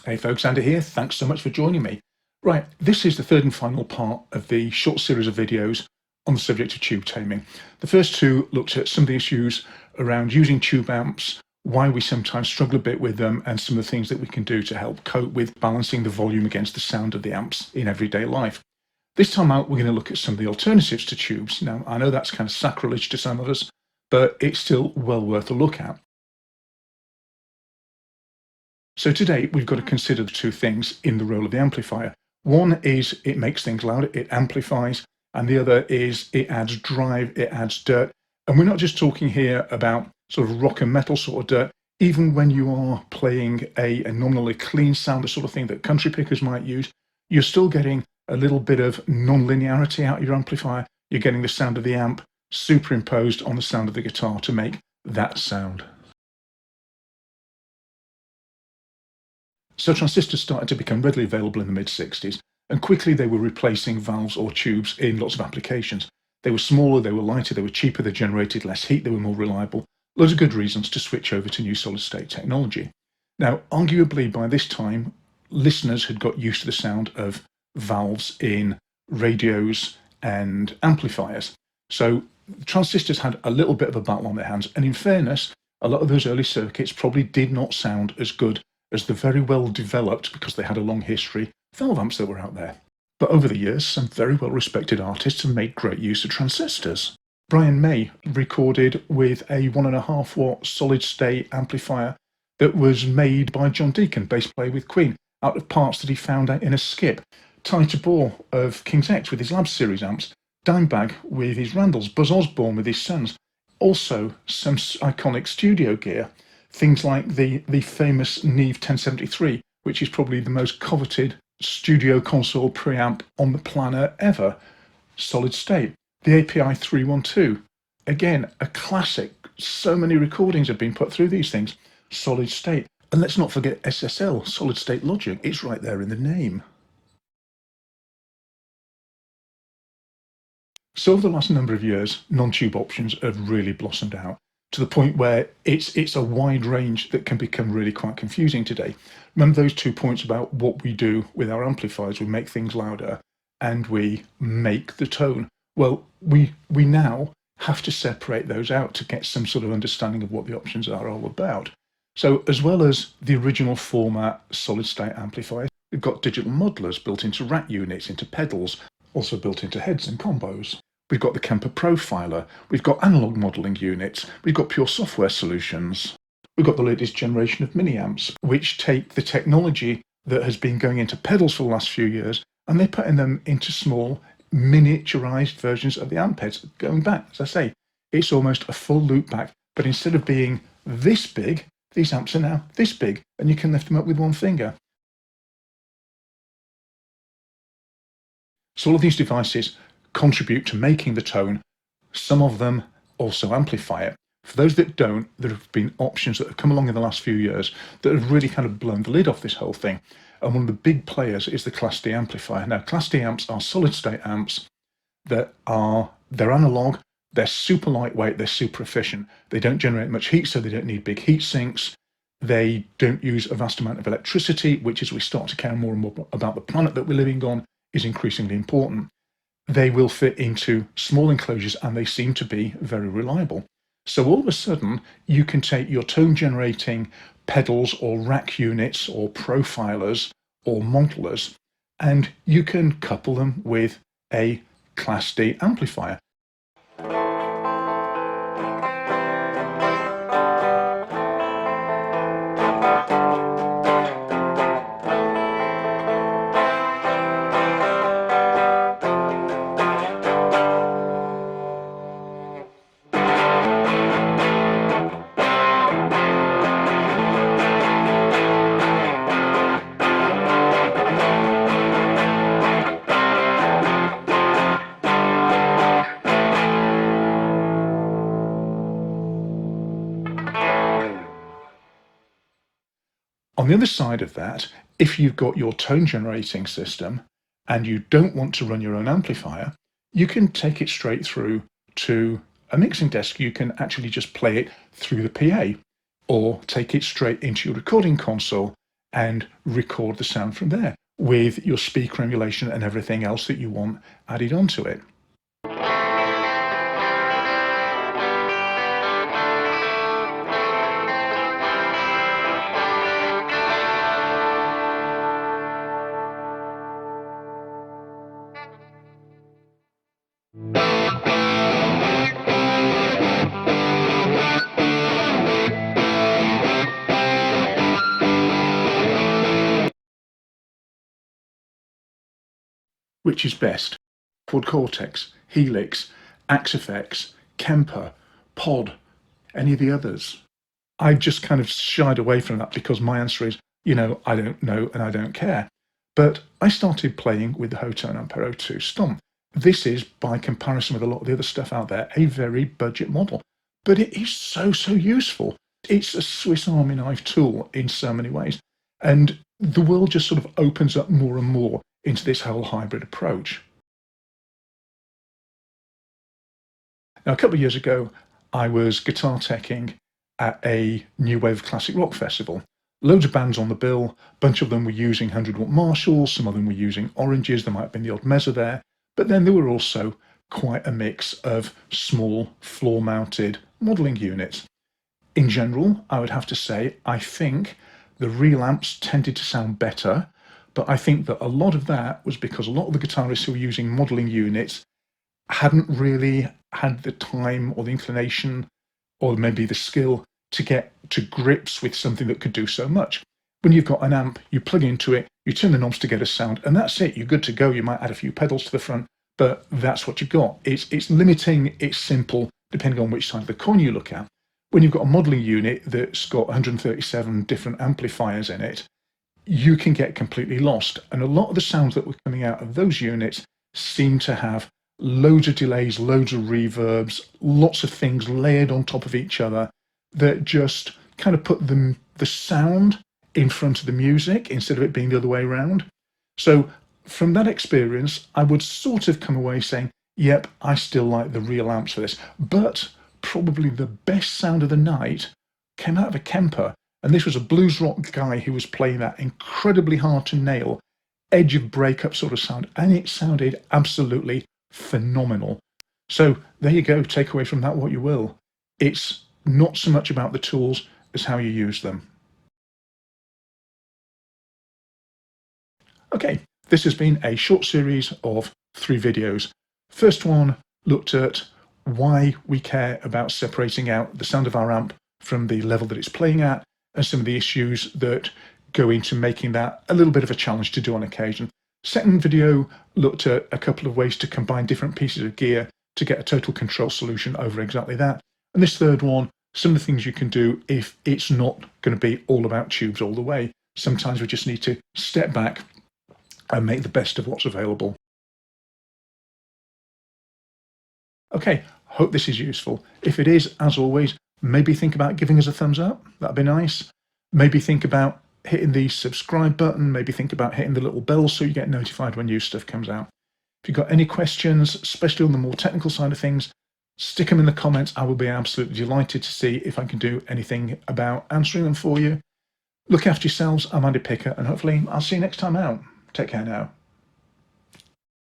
Hey folks, Andy here. Thanks so much for joining me. Right, this is the third and final part of the short series of videos on the subject of tube taming. The first two looked at some of the issues around using tube amps, why we sometimes struggle a bit with them, and some of the things that we can do to help cope with balancing the volume against the sound of the amps in everyday life. This time out, we're going to look at some of the alternatives to tubes. Now, I know that's kind of sacrilege to some of us, but it's still well worth a look at. So today we've got to consider the two things in the role of the amplifier. One is it makes things louder, it amplifies, and the other is it adds drive, it adds dirt. And we're not just talking here about sort of rock and metal sort of dirt. Even when you are playing a nominally clean sound, the sort of thing that country pickers might use, you're still getting a little bit of non-linearity out of your amplifier. You're getting the sound of the amp superimposed on the sound of the guitar to make that sound. So transistors started to become readily available in the mid-60s, and quickly they were replacing valves or tubes in lots of applications. They were smaller, they were lighter, they were cheaper, they generated less heat, they were more reliable. Loads of good reasons to switch over to new solid-state technology. Now, arguably by this time, listeners had got used to the sound of valves in radios and amplifiers. So transistors had a little bit of a battle on their hands, and in fairness, a lot of those early circuits probably did not sound as good as the very well developed, because they had a long history, valve amps that were out there. But over the years, some very well respected artists have made great use of transistors. Brian May recorded with a 1.5 watt solid state amplifier that was made by John Deacon, bass player with Queen, out of parts that he found out in a skip. Ty Tabor of King's X with his Lab Series amps, Dimebag with his Randalls, Buzz Osborne with his Sons. Also some iconic studio gear. Things like the famous Neve 1073, which is probably the most coveted studio console preamp on the planet ever, solid state. The API 312, again, a classic. So many recordings have been put through these things, solid state. And let's not forget SSL, solid state logic. It's right there in the name. So over the last number of years, non-tube options have really blossomed out, to the point where it's a wide range that can become really quite confusing today. Remember those 2 points about what we do with our amplifiers? We make things louder and we make the tone. Well, we now have to separate those out to get some sort of understanding of what the options are all about. So as well as the original format solid state amplifiers, we've got digital modelers built into rack units, into pedals, also built into heads and combos. We've got the Kemper Profiler, we've got analog modelling units, we've got pure software solutions. We've got the latest generation of mini-amps, which take the technology that has been going into pedals for the last few years, and they're putting them into small, miniaturized versions of the amp heads. Going back, as I say, it's almost a full loop back, but instead of being this big, these amps are now this big, and you can lift them up with one finger. So all of these devices contribute to making the tone. Some of them also amplify it. For those that don't, there have been options that have come along in the last few years that have really kind of blown the lid off this whole thing. And one of the big players is the Class D amplifier. Now, Class D amps are solid state amps they're analog, they're super lightweight, they're super efficient. They don't generate much heat, so they don't need big heat sinks. They don't use a vast amount of electricity, which as we start to care more and more about the planet that we're living on is increasingly important. They will fit into small enclosures and they seem to be very reliable. So all of a sudden, you can take your tone generating pedals or rack units or profilers or modelers, and you can couple them with a Class D amplifier. On the other side of that, if you've got your tone generating system and you don't want to run your own amplifier, you can take it straight through to a mixing desk. You can actually just play it through the PA or take it straight into your recording console and record the sound from there with your speaker emulation and everything else that you want added onto it. Which is best? Quad Cortex, Helix, Axe-FX, Kemper, Pod, any of the others? I just kind of shied away from that because my answer is, I don't know and I don't care. But I started playing with the Hotone Ampero 2 Stomp. This is, by comparison with a lot of the other stuff out there, a very budget model. But it is so useful. It's a Swiss Army knife tool in so many ways. And the world just sort of opens up more and more into this whole hybrid approach. Now, a couple of years ago, I was guitar teching at a new wave classic rock festival. Loads of bands on the bill, a bunch of them were using 100-watt Marshalls, some of them were using Oranges, there might have been the odd Mezza there, but then there were also quite a mix of small floor-mounted modelling units. In general, I would have to say, I think the real amps tended to sound better, but I think that a lot of that was because a lot of the guitarists who were using modelling units hadn't really had the time or the inclination or maybe the skill to get to grips with something that could do so much. When you've got an amp, you plug into it, you turn the knobs to get a sound, and that's it. You're good to go. You might add a few pedals to the front, but that's what you've got. It's limiting, it's simple, depending on which side of the coin you look at. When you've got a modelling unit that's got 137 different amplifiers in it, you can get completely lost. And a lot of the sounds that were coming out of those units seem to have loads of delays, loads of reverbs, lots of things layered on top of each other that just kind of put the sound in front of the music instead of it being the other way around. So from that experience, I would sort of come away saying, yep, I still like the real amps for this. But probably the best sound of the night came out of a Kemper. And this was a blues rock guy who was playing that incredibly hard to nail, edge of breakup sort of sound. And it sounded absolutely phenomenal. So there you go, take away from that what you will. It's not so much about the tools as how you use them. Okay, this has been a short series of 3 videos. First one looked at why we care about separating out the sound of our amp from the level that it's playing at, and some of the issues that go into making that a little bit of a challenge to do on occasion. Second video looked at a couple of ways to combine different pieces of gear to get a total control solution over exactly that. And this third one, some of the things you can do if it's not going to be all about tubes all the way. Sometimes we just need to step back and make the best of what's available. Okay, hope this is useful. If it is, as always, maybe think about giving us a thumbs up. That'd be nice. Maybe think about hitting the subscribe button. Maybe think about hitting the little bell so you get notified when new stuff comes out. If you've got any questions, especially on the more technical side of things, stick them in the comments. I will be absolutely delighted to see if I can do anything about answering them for you. Look after yourselves. I'm Andy Picker, and hopefully I'll see you next time out. Take care now.